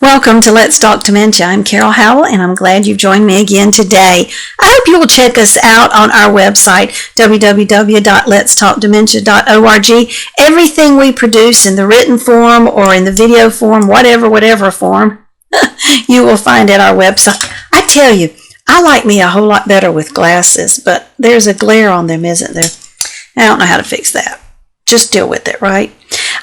Welcome to Let's Talk Dementia. I'm Carol Howell, and I'm glad you've joined me again today. I hope you will check us out on our website, www.letstalkdementia.org. Everything we produce in the written form or in the video form, whatever form, you will find at our website. I tell you, I like me a whole lot better with glasses, but there's a glare on them, isn't there? I don't know how to fix that. Just deal with it, right?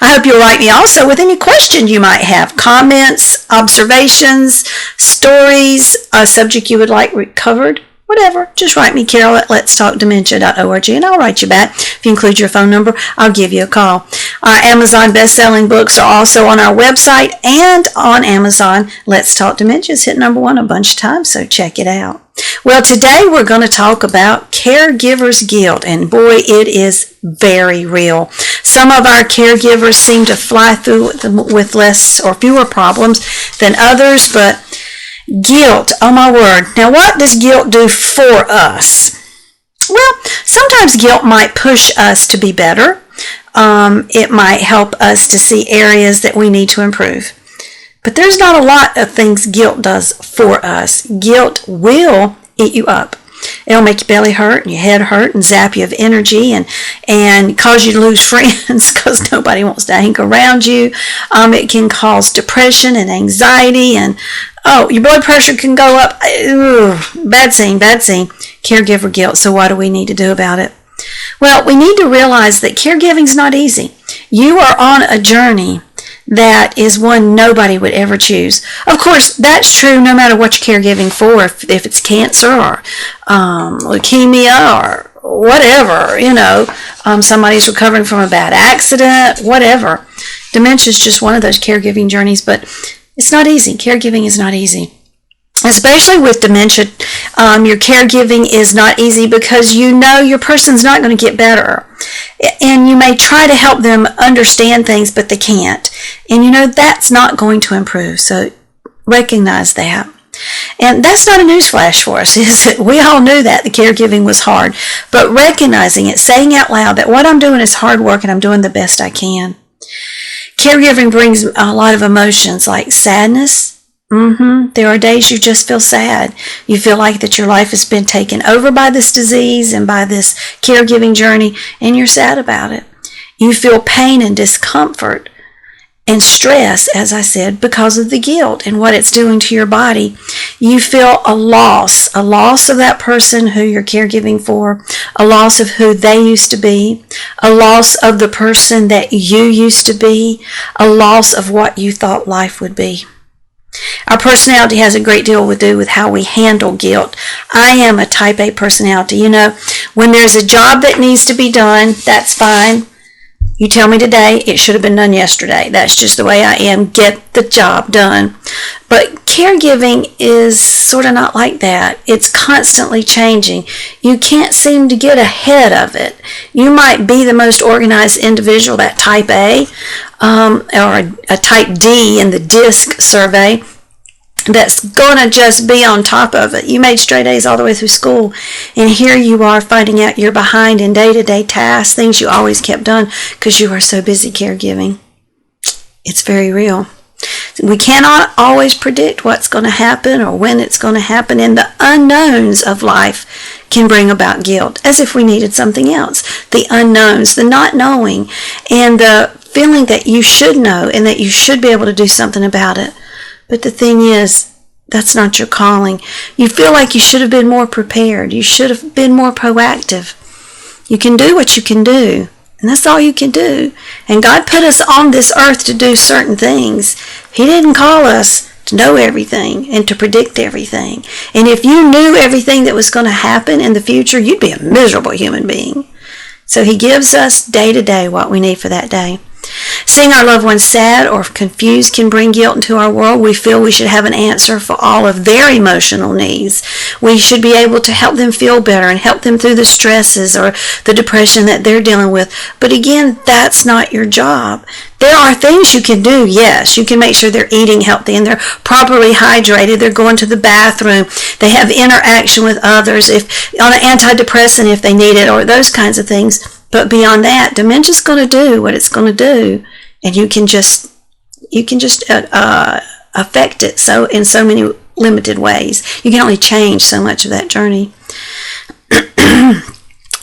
I hope you'll write me also with any questions you might have, comments, observations, stories, a subject you would like covered, whatever. Just write me, Carol at letstalkdementia.org, and I'll write you back. If you include your phone number, I'll give you a call. Our Amazon best-selling books are also on our website and on Amazon. Let's Talk Dementia is hit #1 a bunch of times, so check it out. Well, today we're going to talk about caregiver's guilt, and boy, it is very real. Some of our caregivers seem to fly through with less or fewer problems than others, but guilt, oh my word. Now, what does guilt do for us? Well, sometimes guilt might push us to be better. It might help us to see areas that we need to improve. But there's not a lot of things guilt does for us. Guilt will eat you up. It'll make your belly hurt and your head hurt and zap you of energy and cause you to lose friends because nobody wants to hang around you. It can cause depression and anxiety, and your blood pressure can go up. Bad scene. Caregiver guilt. So what do we need to do about it? Well, we need to realize that caregiving's not easy. You are on a journey that is one nobody would ever choose. Of course, that's true no matter what you're caregiving for, if it's cancer or leukemia or whatever, somebody's recovering from a bad accident, whatever. Dementia is just one of those caregiving journeys, but it's not easy. Caregiving is not easy. Especially with dementia, your caregiving is not easy because your person's not going to get better. And you may try to help them understand things, but they can't. And that's not going to improve. So recognize that. And that's not a newsflash for us, is it? We all knew that the caregiving was hard. But recognizing it, saying out loud that what I'm doing is hard work and I'm doing the best I can. Caregiving brings a lot of emotions like sadness. There are days you just feel sad. You feel like that your life has been taken over by this disease and by this caregiving journey, and you're sad about it. You feel pain and discomfort and stress, as I said, because of the guilt and what it's doing to your body. You feel a loss of that person who you're caregiving for, a loss of who they used to be, a loss of the person that you used to be, a loss of what you thought life would be. Our personality has a great deal to do with how we handle guilt. I am a type A personality. When there's a job that needs to be done, that's fine. You tell me today, it should have been done yesterday. That's just the way I am. Get the job done. But caregiving is sort of not like that. It's constantly changing. You can't seem to get ahead of it. You might be the most organized individual, that type A, or a type D in the DISC survey, that's going to just be on top of it. You made straight A's all the way through school, and here you are finding out you're behind in day-to-day tasks, things you always kept done because you are so busy caregiving. It's very real. We cannot always predict what's going to happen or when it's going to happen, and the unknowns of life can bring about guilt, as if we needed something else. The unknowns, the not knowing, and the feeling that you should know and that you should be able to do something about it. But the thing is, that's not your calling. You feel like you should have been more prepared. You should have been more proactive. You can do what you can do, and that's all you can do. And God put us on this earth to do certain things. He didn't call us to know everything and to predict everything. And if you knew everything that was going to happen in the future, you'd be a miserable human being. So He gives us day to day what we need for that day. Seeing our loved ones sad or confused can bring guilt into our world. We feel we should have an answer for all of their emotional needs. We should be able to help them feel better and help them through the stresses or the depression that they're dealing with. But again, that's not your job. There are things you can do, yes. You can make sure they're eating healthy and they're properly hydrated. They're going to the bathroom. They have interaction with others if on an antidepressant if they need it, or those kinds of things. But beyond that, dementia's going to do what it's going to do, and you can just affect it so in so many limited ways. You can only change so much of that journey.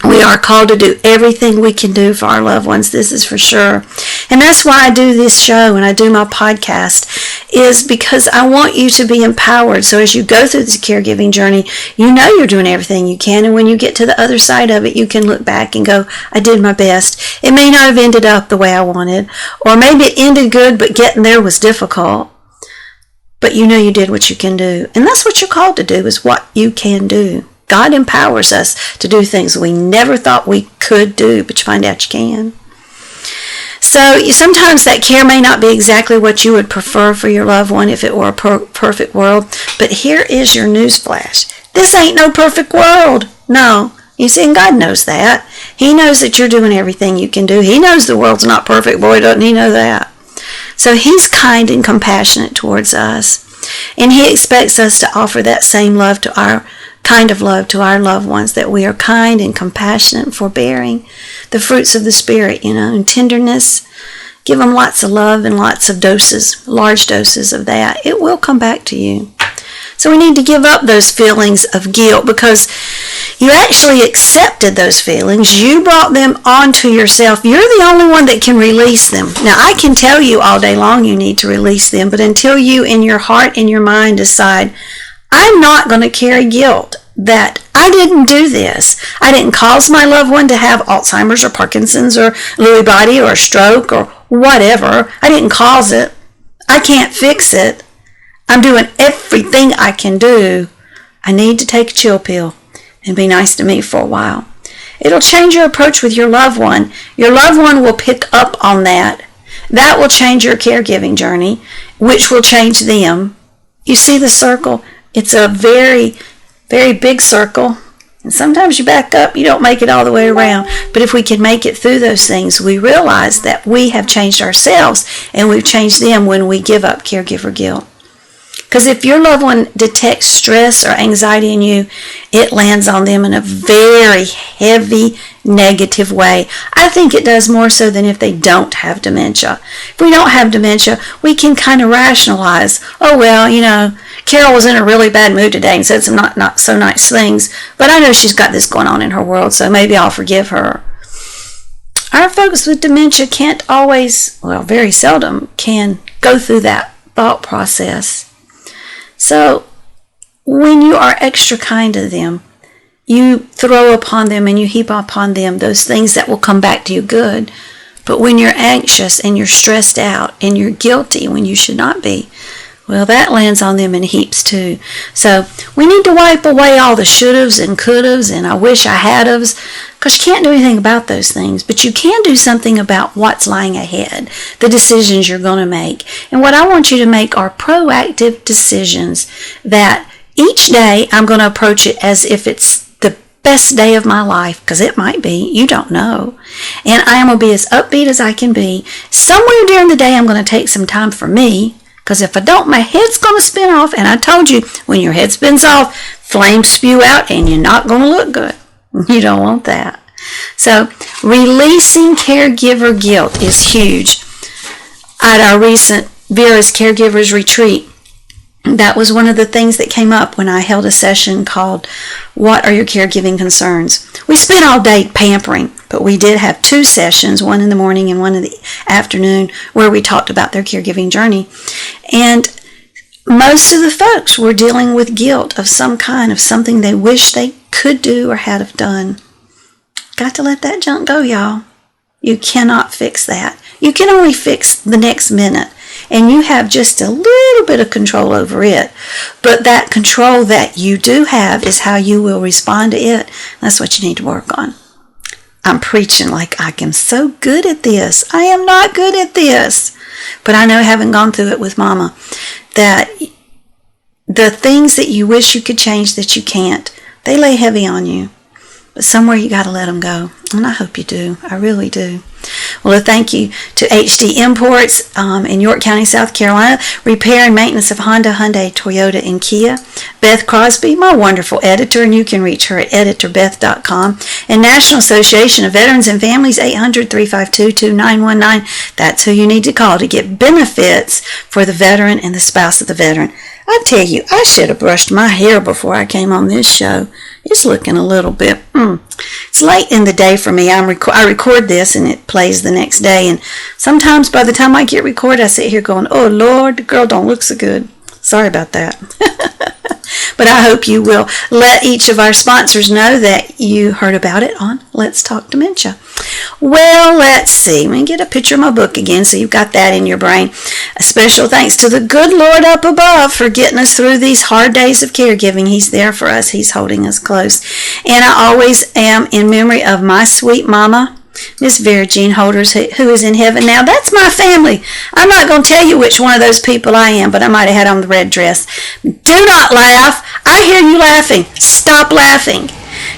We are called to do everything we can do for our loved ones. This is for sure. And that's why I do this show and I do my podcast, is because I want you to be empowered. So as you go through this caregiving journey, you know you're doing everything you can. And when you get to the other side of it, you can look back and go, I did my best. It may not have ended up the way I wanted, or maybe it ended good, but getting there was difficult. But you know you did what you can do. And that's what you're called to do, is what you can do. God empowers us to do things we never thought we could do, but you find out you can. So sometimes that care may not be exactly what you would prefer for your loved one if it were a perfect world. But here is your news flash. This ain't no perfect world. No. You see, and God knows that. He knows that you're doing everything you can do. He knows the world's not perfect. Boy, doesn't he know that. So he's kind and compassionate towards us. And he expects us to offer that same love to our our loved ones, that we are kind and compassionate and forbearing, the fruits of the Spirit, and tenderness. Give them lots of love and lots of doses, large doses of that. It will come back to you. So we need to give up those feelings of guilt, because you actually accepted those feelings. You brought them onto yourself. You're the only one that can release them. Now, I can tell you all day long you need to release them, but until you in your heart and your mind decide, I'm not going to carry guilt that I didn't do this. I didn't cause my loved one to have Alzheimer's or Parkinson's or Lewy body or a stroke or whatever. I didn't cause it. I can't fix it. I'm doing everything I can do. I need to take a chill pill and be nice to me for a while. It'll change your approach with your loved one. Your loved one will pick up on that. That will change your caregiving journey, which will change them. You see the circle? It's a very, very big circle. And sometimes you back up, you don't make it all the way around. But if we can make it through those things, we realize that we have changed ourselves and we've changed them when we give up caregiver guilt. Because if your loved one detects stress or anxiety in you, it lands on them in a very heavy, negative way. I think it does more so than if they don't have dementia. If we don't have dementia, we can kind of rationalize, oh, well, Carol was in a really bad mood today and said some not so nice things, but I know she's got this going on in her world, so maybe I'll forgive her. Our folks with dementia can't always, very seldom, can go through that thought process. So when you are extra kind to them, you throw upon them and you heap upon them those things that will come back to you good. But when you're anxious and you're stressed out and you're guilty when you should not be, that lands on them in heaps too. So we need to wipe away all the should'ves and could'ves and I wish I had'ves, because you can't do anything about those things. But you can do something about what's lying ahead, the decisions you're going to make. And what I want you to make are proactive decisions that each day I'm going to approach it as if it's the best day of my life, because it might be. You don't know. And I am going to be as upbeat as I can be. Somewhere during the day I'm going to take some time for me, because if I don't, my head's going to spin off. And I told you, when your head spins off, flames spew out and you're not going to look good. You don't want that. So releasing caregiver guilt is huge. At our recent Vera's Caregivers Retreat, that was one of the things that came up when I held a session called What Are Your Caregiving Concerns? We spent all day pampering, but we did have 2 sessions, one in the morning and one in the afternoon, where we talked about their caregiving journey. And most of the folks were dealing with guilt of some kind, of something they wish they could do or had have done. Got to let that junk go, y'all. You cannot fix that. You can only fix the next minute. And you have just a little bit of control over it. But that control that you do have is how you will respond to it. That's what you need to work on. I'm preaching like I am so good at this. I am not good at this. But I know, having gone through it with Mama, that the things that you wish you could change that you can't, they lay heavy on you. But somewhere you got to let them go. And I hope you do. I really do. Well, a thank you to HD Imports in York County, South Carolina, repair and maintenance of Honda, Hyundai, Toyota, and Kia. Beth Crosby, my wonderful editor, and you can reach her at editorbeth.com. And National Association of Veterans and Families, 800-352-2919. That's who you need to call to get benefits for the veteran and the spouse of the veteran. I tell you, I should have brushed my hair before I came on this show. It's looking a little bit, It's late in the day for me. I record this and it plays the next day. And sometimes by the time I get recorded, I sit here going, oh, Lord, the girl don't look so good. Sorry about that. But I hope you will let each of our sponsors know that you heard about it on Let's Talk Dementia. Well, let's see. Let me get a picture of my book again so you've got that in your brain. A special thanks to the good Lord up above for getting us through these hard days of caregiving. He's there for us. He's holding us close. And I always am in memory of my sweet mama, Miss Vera Jean Holders, who is in heaven now. That's my family. I'm not going to tell you which one of those people I am, but I might have had on the red dress. Do not laugh. I hear you laughing. Stop laughing.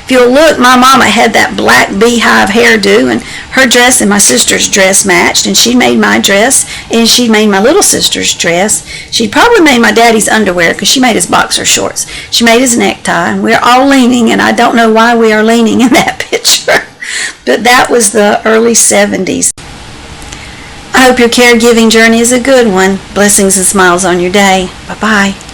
If you'll look, my mama had that black beehive hairdo, and her dress and my sister's dress matched, and she made my dress, and she made my little sister's dress. She probably made my daddy's underwear because she made his boxer shorts. She made his necktie, and we're all leaning, and I don't know why we are leaning in that picture. But that was the early 70s. I hope your caregiving journey is a good one. Blessings and smiles on your day. Bye-bye.